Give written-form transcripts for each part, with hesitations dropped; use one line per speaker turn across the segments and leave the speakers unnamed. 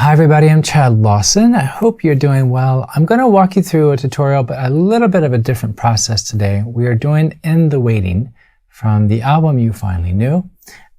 Hi everybody, I'm Chad Lawson. I hope you're doing well. I'm going to walk you through a tutorial, but a little bit of a different process today. We are doing In the Waiting from the album You Finally Knew.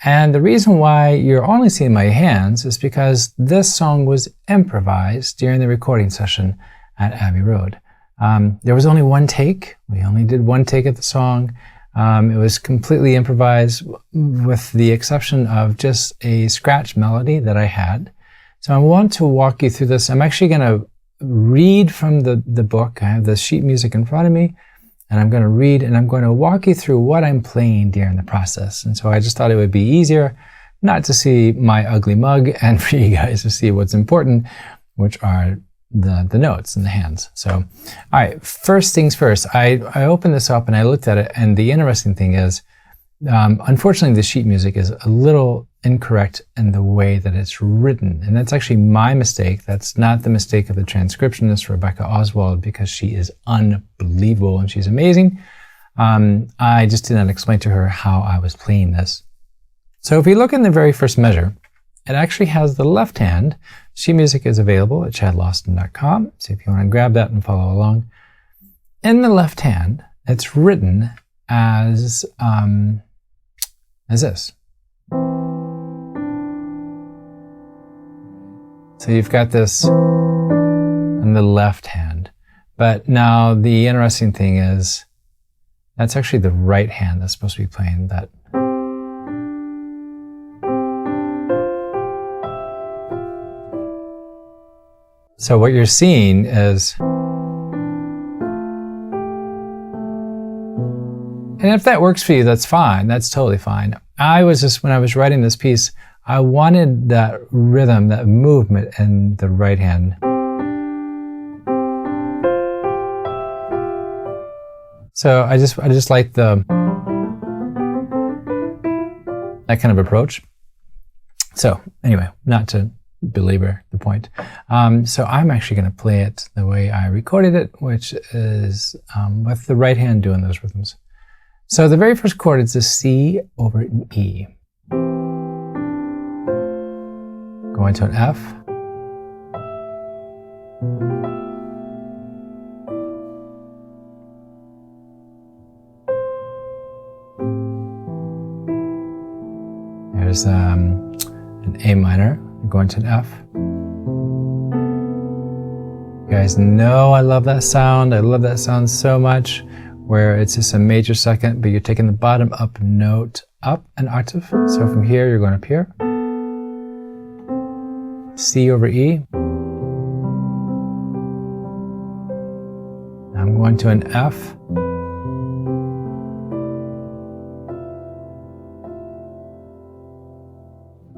And the reason why you're only seeing my hands is because this song was improvised during the recording session at Abbey Road. There was only one take. We only did one take of the song. It was completely improvised with the exception of just a scratch melody that I had. So I want to walk you through this. I'm actually going to read from the book. I have the sheet music in front of me, and I'm going to read, and I'm going to walk you through what I'm playing during the process. And so I just thought it would be easier not to see my ugly mug and for you guys to see what's important, which are the notes and the hands. So, all right, first things first. I opened this up and I looked at it, and the interesting thing is, unfortunately, the sheet music is a little incorrect in the way that it's written. And that's actually my mistake. That's not the mistake of the transcriptionist, Rebecca Oswald, because she is unbelievable and she's amazing. I just did not explain to her how I was playing this. So if you look in the very first measure, it actually has the left hand. Sheet music is available at chadlawson.com. So if you want to grab that and follow along. In the left hand, it's written as this. So you've got this in the left hand. But now the interesting thing is that's actually the right hand that's supposed to be playing that. So what you're seeing is, and if that works for you, that's fine. That's totally fine. When I was writing this piece, I wanted that rhythm, that movement in the right hand. So I just like that kind of approach. So anyway, not to belabor the point. So I'm actually going to play it the way I recorded it, which is with the right hand doing those rhythms. So the very first chord is a C over an E. Going to an F. There's an A minor. Going to an F. You guys know I love that sound. I love that sound so much, where it's just a major second, but you're taking the bottom up note up an octave. So from here, you're going up here. C over E. I'm going to an F.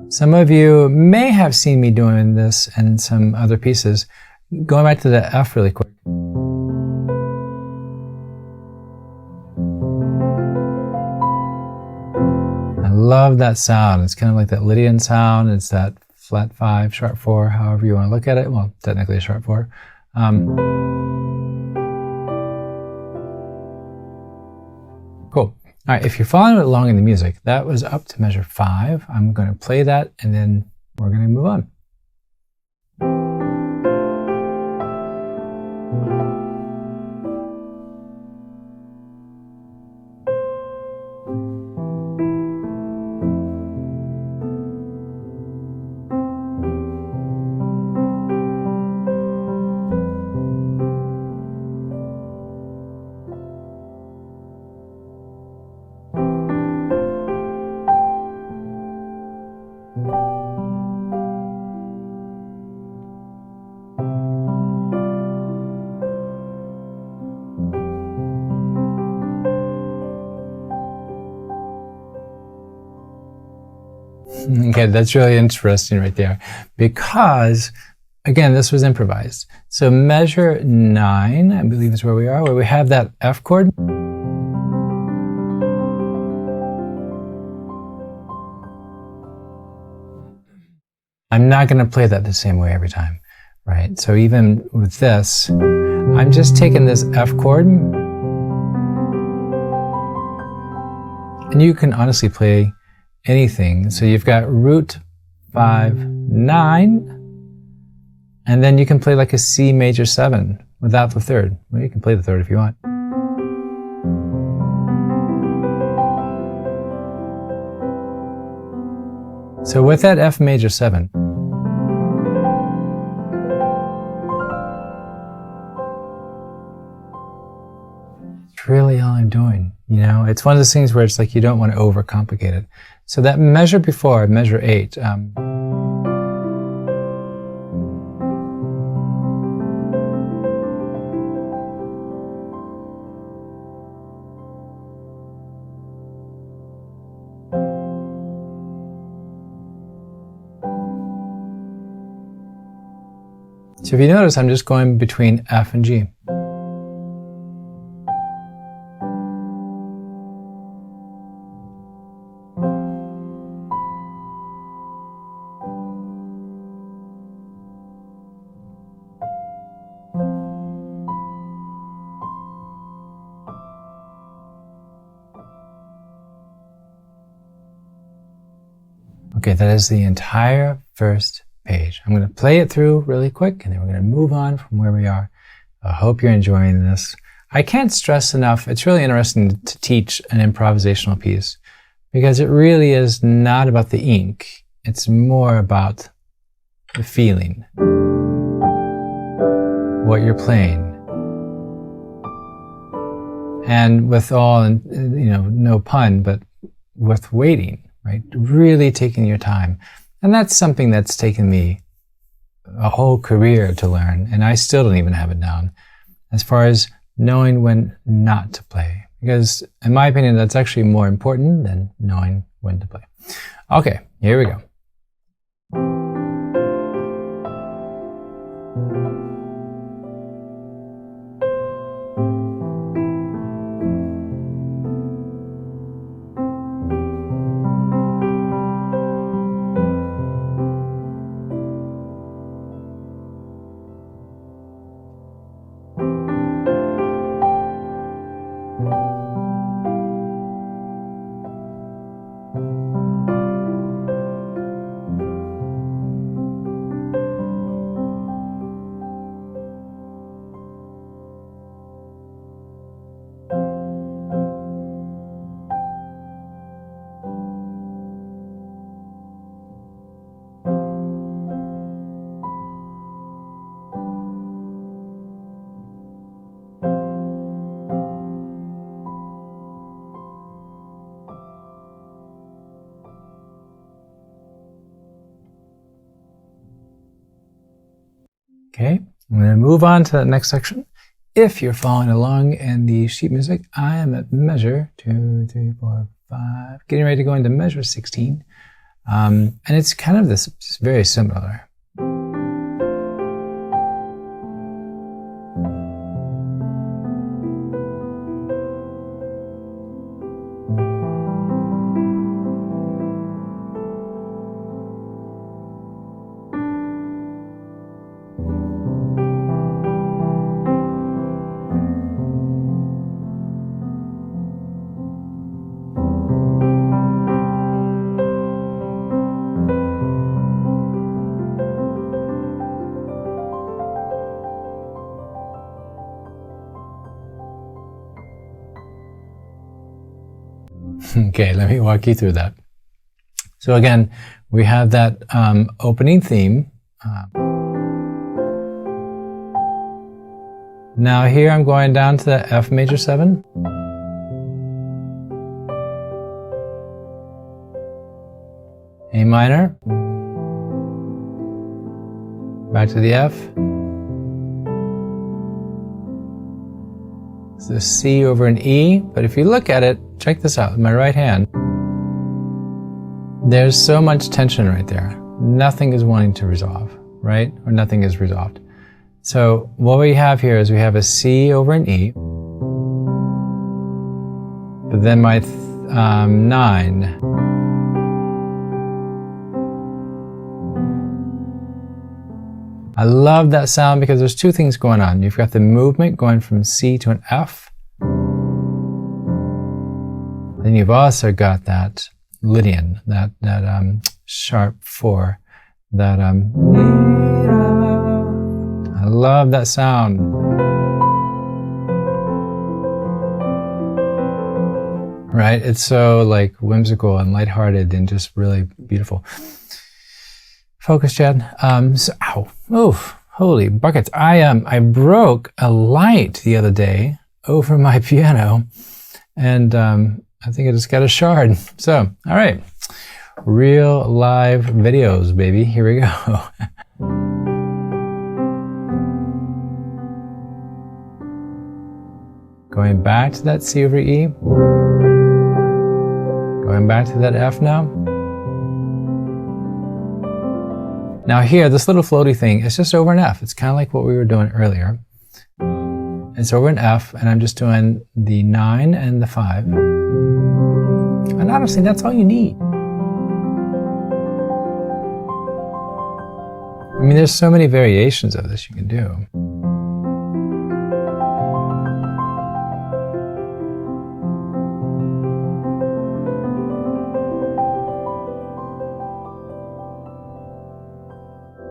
Some of you may have seen me doing this in some other pieces. Going back to the F really quick. I love that sound. It's kind of like that Lydian sound. It's that flat 5, sharp 4, however you want to look at it. Well, technically a sharp 4. Cool. All right, if you're following along in the music, that was up to measure 5. I'm going to play that, and then we're going to move on. Okay, that's really interesting right there, because again, this was improvised. So measure 9, I believe is where we are, where we have that F chord. I'm not going to play that the same way every time, right? So even with this, I'm just taking this F chord, and you can honestly play anything. So you've got root 5, 9, And then you can play like a C major 7 without the third. Well, you can play the third if you want. So with that F major 7, it's really all I'm doing. You know, it's one of those things where it's like you don't want to overcomplicate it. So that measure before, measure 8, so if you notice, I'm just going between F and G. Okay, that is the entire first page. I'm going to play it through really quick, and then we're going to move on from where we are. I hope you're enjoying this. I can't stress enough, it's really interesting to teach an improvisational piece, because it really is not about the ink. It's more about the feeling, what you're playing. And with all, no pun, but with waiting, right? Really taking your time. And that's something that's taken me a whole career to learn, and I still don't even have it down, as far as knowing when not to play. Because in my opinion, that's actually more important than knowing when to play. Okay, here we go. Okay, I'm going to move on to the next section. If you're following along in the sheet music, I am at measure 2, 3, 4, 5, getting ready to go into measure 16. And it's kind of this, it's very similar. Okay, let me walk you through that. So again, we have that opening theme. Now here I'm going down to the F major 7. A minor. Back to the F. It's the C over an E, but if you look at it, check this out, my right hand, there's so much tension right there. Nothing is wanting to resolve, right? Or nothing is resolved. So what we have here is we have a C over an E, but then my 9, I love that sound because there's two things going on. You've got the movement going from C to an F. Then you've also got that Lydian, that sharp 4, that I love that sound. Right? It's so like whimsical and lighthearted and just really beautiful. Focus, Chad. Ow. Oof. Holy buckets. I broke a light the other day over my piano, and I think I just got a shard. So, all right. Real live videos, baby. Here we go. Going back to that C over E. Going back to that F now. Now here, this little floaty thing is just over an F. It's kind of like what we were doing earlier. It's over an F, and I'm just doing the 9 and the 5. And honestly, that's all you need. I mean, there's so many variations of this you can do.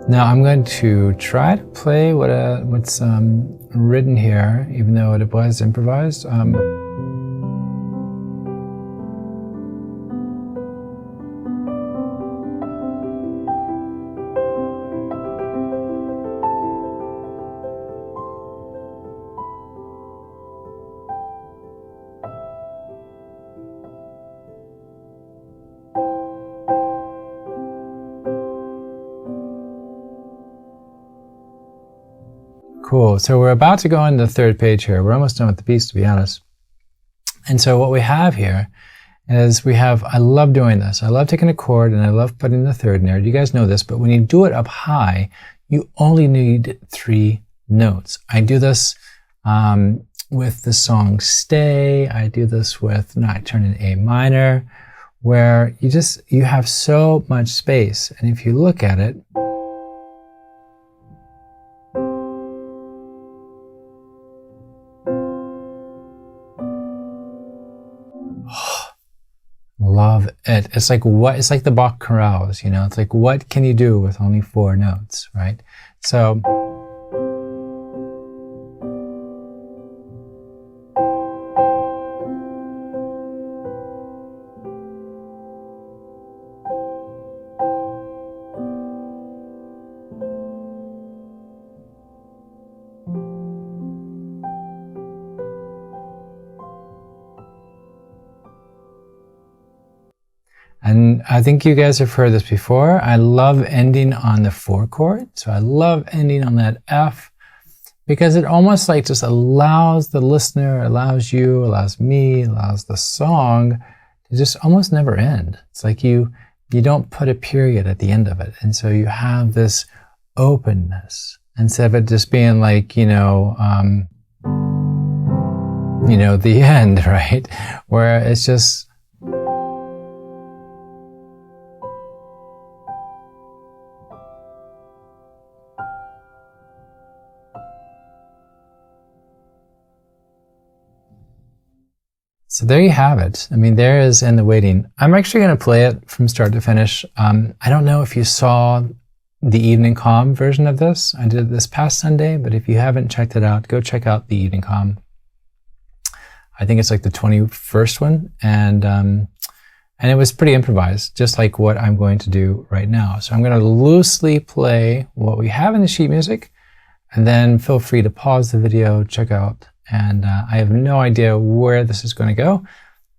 Now I'm going to try to play what's written here, even though it was improvised. Cool. So we're about to go on the third page here. We're almost done with the piece, to be honest. And so what we have here is I love doing this. I love taking a chord and I love putting the third in there. You guys know this, but when you do it up high, you only need 3 notes. I do this with the song Stay. I do this with Nocturne in A minor, where you have so much space. And if you look at it, love it. It's like the Bach chorales, you know? It's like, what can you do with only 4 notes, right? So and I think you guys have heard this before. I love ending on the 4 chord. So I love ending on that F because it almost like just allows the listener, allows you, allows me, allows the song to just almost never end. It's like you don't put a period at the end of it. And so you have this openness instead of it just being like, the end, right? Where it's just, so there you have it. I mean, there is In the Waiting. I'm actually going to play it from start to finish. I don't know if you saw the Evening Calm version of this. I did it this past Sunday, but if you haven't checked it out, go check out the Evening Calm. I think it's like the 21st one, and it was pretty improvised, just like what I'm going to do right now. So I'm going to loosely play what we have in the sheet music, and then feel free to pause the video, check out. And I have no idea where this is going to go,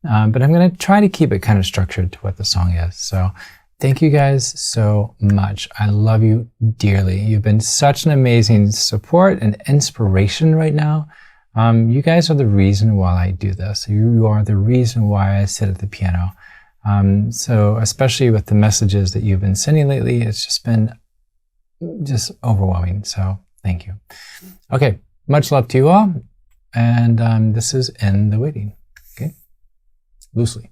but I'm going to try to keep it kind of structured to what the song is. So thank you guys so much. I love you dearly. You've been such an amazing support and inspiration right now. You guys are the reason why I do this. You are the reason why I sit at the piano. So especially with the messages that you've been sending lately, it's just been just overwhelming. So thank you. Okay, much love to you all. And this is In the Waiting, okay? Loosely.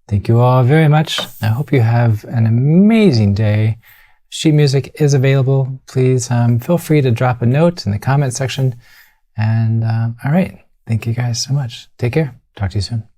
Thank you all very much. I hope you have an amazing day. Sheet music is available. Please feel free to drop a note in the comment section. And all right, thank you guys so much. Take care. Talk to you soon.